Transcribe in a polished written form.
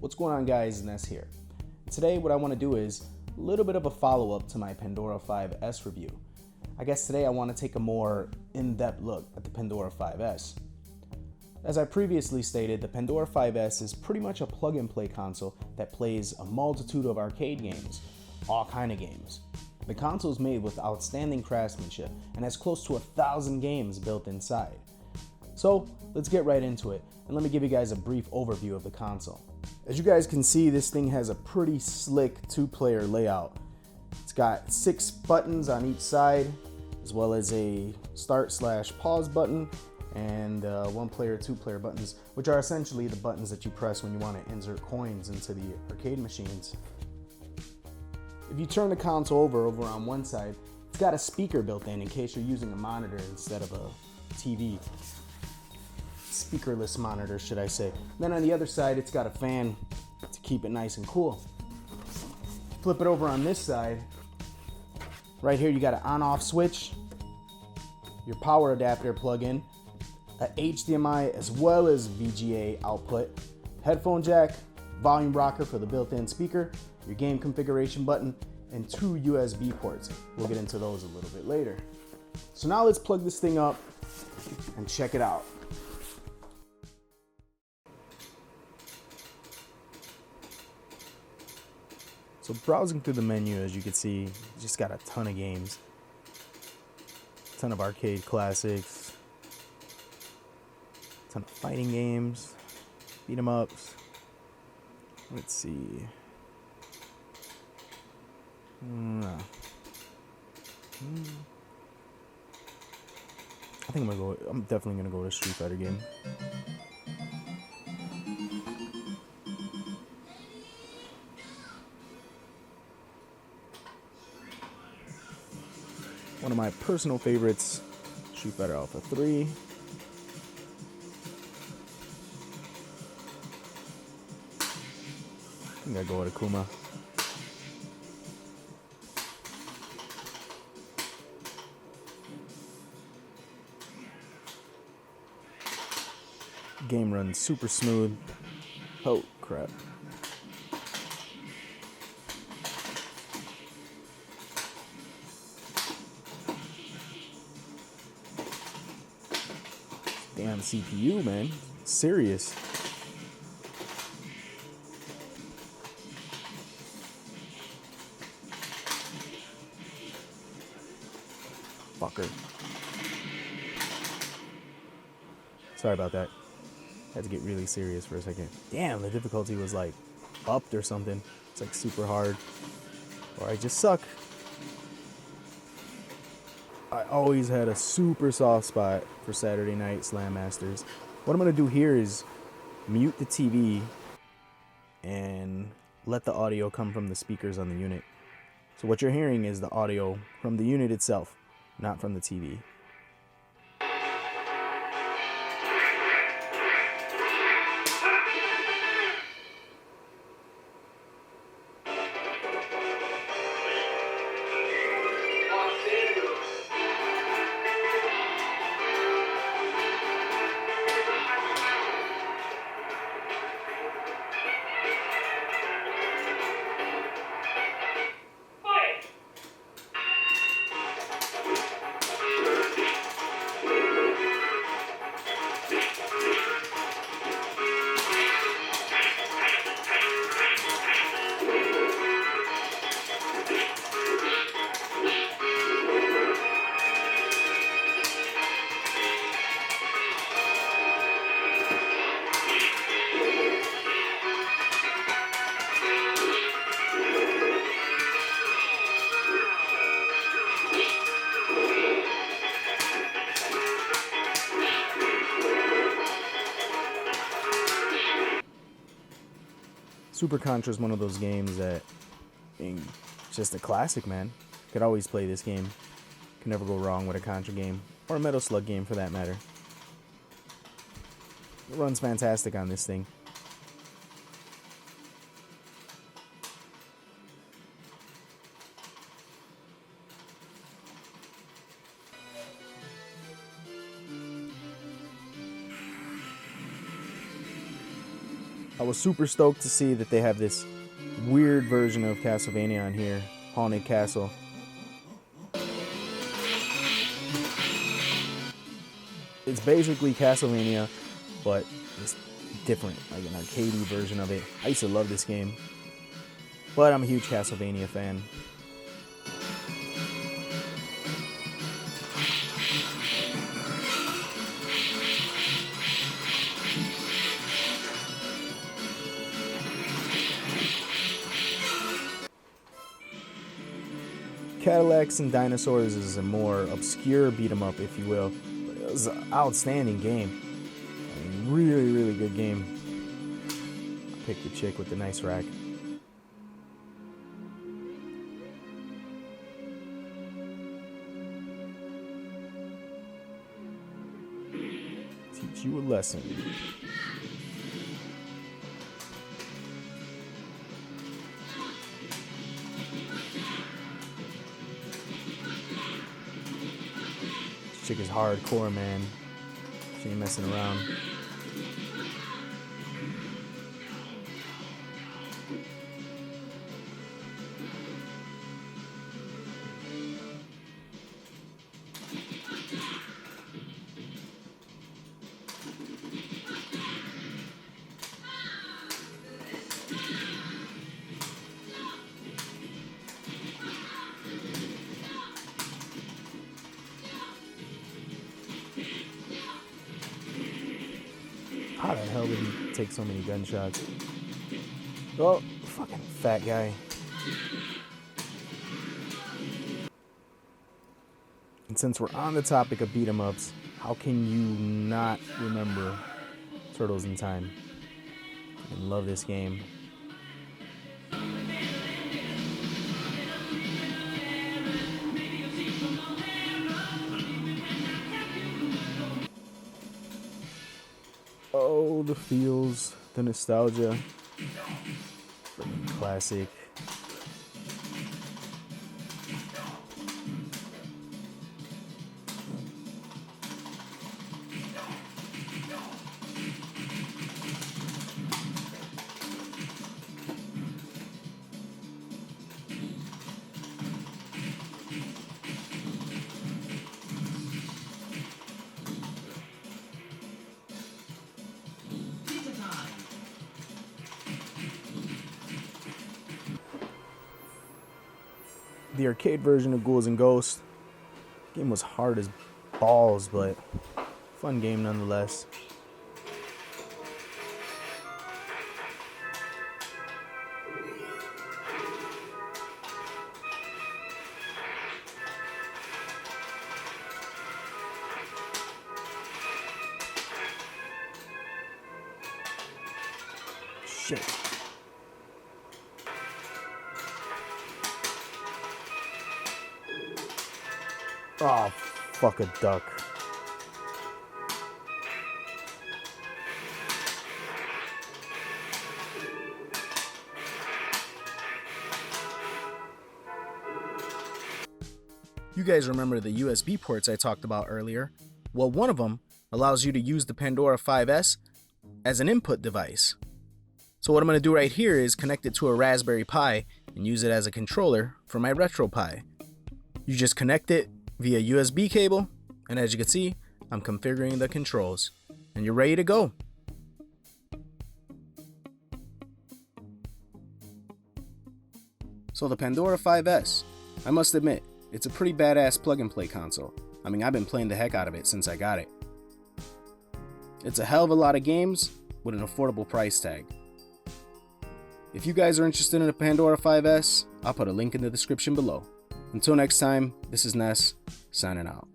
What's going on, guys? Ness here. Today what I want to do is a little bit of a follow-up to my Pandora 5S review. I guess today I want to take a more in-depth look at the Pandora 5S. As I previously stated, the Pandora 5S is pretty much a plug-and-play console that plays a multitude of arcade games, all kind of games. The console is made with outstanding craftsmanship and has close to 1,000 games built inside. So let's get right into it, and let me give you guys a brief overview of the console. As you guys can see, this thing has a pretty slick 2-player layout. It's got 6 buttons on each side, as well as a start/pause button, and 1-player, 2-player buttons, which are essentially the buttons that you press when you want to insert coins into the arcade machines. If you turn the console over on one side, it's got a speaker built in case you're using a monitor instead of a TV. Speakerless monitor, should I say. Then on the other side, it's got a fan to keep it nice and cool. Flip it over on this side. Right here, you got an on-off switch, your power adapter plug-in, a HDMI as well as VGA output, headphone jack, volume rocker for the built-in speaker, your game configuration button, and 2 USB ports. We'll get into those a little bit later. So now let's plug this thing up and check it out. So browsing through the menu, as you can see, you just got a ton of games. A ton of arcade classics. A ton of fighting games. Beat 'em ups. Let's see. I think I'm definitely gonna go with a Street Fighter game. One of my personal favorites, Street Fighter Alpha 3. I think I go with Akuma. Game runs super smooth. Oh crap. Damn CPU, man. Serious. Fucker. Sorry about that. Had to get really serious for a second. Damn, the difficulty was like upped or something. It's like super hard. Or I just suck. I always had a super soft spot for Saturday Night Slam Masters. What I'm going to do here is mute the TV and let the audio come from the speakers on the unit. So what you're hearing is the audio from the unit itself, not from the TV. Super Contra is one of those games that, it's just a classic, man. Could always play this game. Can never go wrong with a Contra game, or a Metal Slug game for that matter. It runs fantastic on this thing. I was super stoked to see that they have this weird version of Castlevania on here, Haunted Castle. It's basically Castlevania, but it's different, like an arcadey version of it. I used to love this game, but I'm a huge Castlevania fan. Cadillacs and Dinosaurs is a more obscure beat 'em up, if you will. But it was an outstanding game. I mean, really, really good game. I picked the chick with the nice rack. Teach you a lesson. Chick is hardcore, man. She ain't messing around. How the hell did he take so many gunshots? Oh, fucking fat guy. And since we're on the topic of beat 'em ups, how can you not remember Turtles in Time? I love this game. Oh, the feels, the nostalgia. Freaking classic. The arcade version of Ghouls and Ghosts. The game was hard as balls, but fun game nonetheless. Shit. Oh, fuck a duck. You guys remember the USB ports I talked about earlier? Well, one of them allows you to use the Pandora 5S as an input device. So what I'm going to do right here is connect it to a Raspberry Pi and use it as a controller for my RetroPie. You just connect it via USB cable, and as you can see, I'm configuring the controls, and you're ready to go. So the Pandora 5S, I must admit, it's a pretty badass plug-and-play console. I mean, I've been playing the heck out of it since I got it. It's a hell of a lot of games with an affordable price tag. If you guys are interested in the Pandora 5S, I'll put a link in the description below. Until next time, this is Ness, signing out.